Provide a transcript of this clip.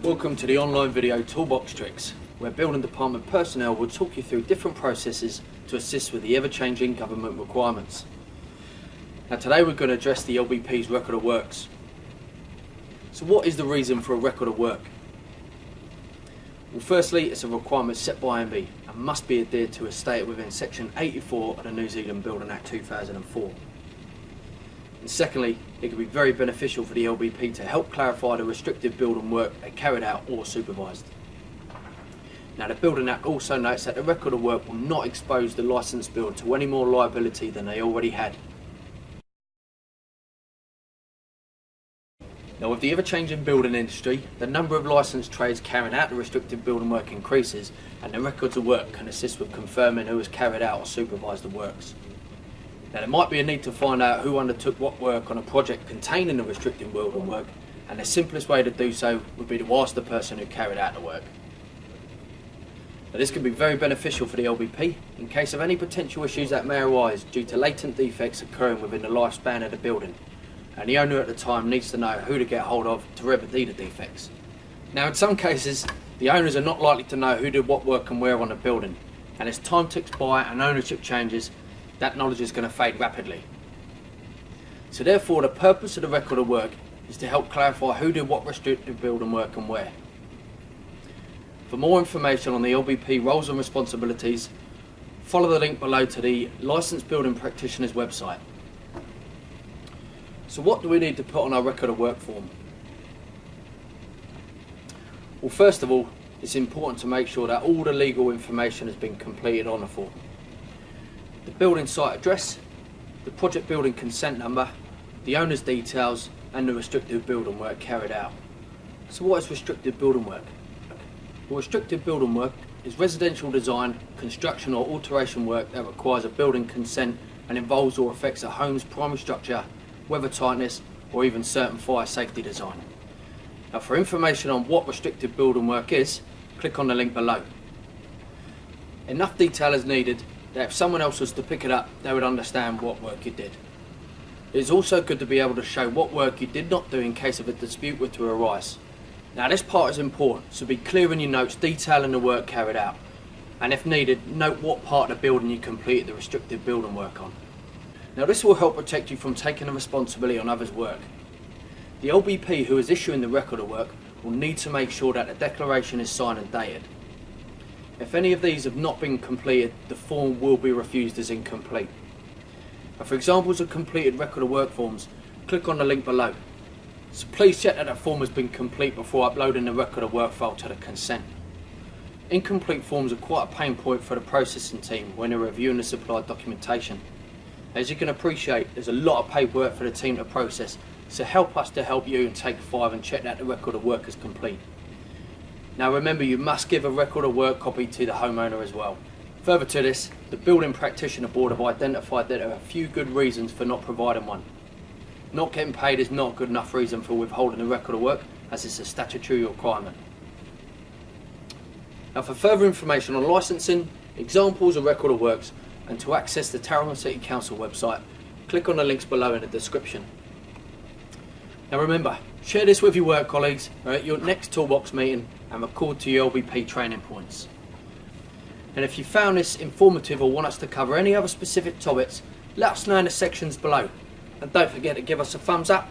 Welcome to the online video Toolbox Tricks, where building department personnel will talk you through different processes to assist with the ever-changing government requirements. Now today we're going to address the LBP's record of works. So what is the reason for a record of work? Well, firstly, it's a requirement set by MB and must be adhered to as stated within section 84 of the New Zealand Building Act 2004. And secondly, it can be very beneficial for the LBP to help clarify the restrictive building work they carried out or supervised. Now the Building Act also notes that the record of work will not expose the licensed builder to any more liability than they already had. Now with the ever-changing building industry, the number of licensed trades carrying out the restrictive building work increases, and the records of work can assist with confirming who has carried out or supervised the works. Now there might be a need to find out who undertook what work on a project containing the restricted building work, and the simplest way to do so would be to ask the person who carried out the work. Now this can be very beneficial for the LBP in case of any potential issues that may arise due to latent defects occurring within the lifespan of the building, and the owner at the time needs to know who to get hold of to remedy the defects. Now in some cases, the owners are not likely to know who did what work and where on the building, and as time ticks by and ownership changes, that knowledge is going to fade rapidly. So therefore the purpose of the record of work is to help clarify who did what restricted building work and where. For more information on the LBP roles and responsibilities, follow the link below to the Licensed Building Practitioner's website. So what do we need to put on our record of work form? Well, first of all, it's important to make sure that all the legal information has been completed on the form. The building site address, the project building consent number, the owner's details, and the restricted building work carried out. So what is restricted building work? Well, restricted building work is residential design, construction or alteration work that requires a building consent and involves or affects a home's primary structure, weather tightness, or even certain fire safety design. Now for information on what restricted building work is, click on the link below. Enough detail is needed that if someone else was to pick it up, they would understand what work you did. It is also good to be able to show what work you did not do in case of a dispute were to arise. Now this part is important, so be clear in your notes detailing the work carried out, and if needed, note what part of the building you completed the restricted building work on. Now this will help protect you from taking the responsibility on others' work. The LBP who is issuing the record of work will need to make sure that the declaration is signed and dated. If any of these have not been completed, the form will be refused as incomplete. Now for examples of completed record of work forms, click on the link below. So please check that the form has been complete before uploading the record of work file to the consent. Incomplete forms are quite a pain point for the processing team when they're reviewing the supplied documentation. As you can appreciate, there's a lot of paperwork for the team to process, so help us to help you and take 5 and check that the record of work is complete. Now remember, you must give a record of work copy to the homeowner as well. Further to this, the Building Practitioner Board have identified that there are a few good reasons for not providing one. Not getting paid is not a good enough reason for withholding a record of work, as it's a statutory requirement. Now for further information on licensing, examples of record of works, and to access the Tauranga City Council website, click on the links below in the description. Now remember, share this with your work colleagues or at your next Toolbox meeting and record to your LBP training points. And if you found this informative or want us to cover any other specific topics, let us know in the sections below. And don't forget to give us a thumbs up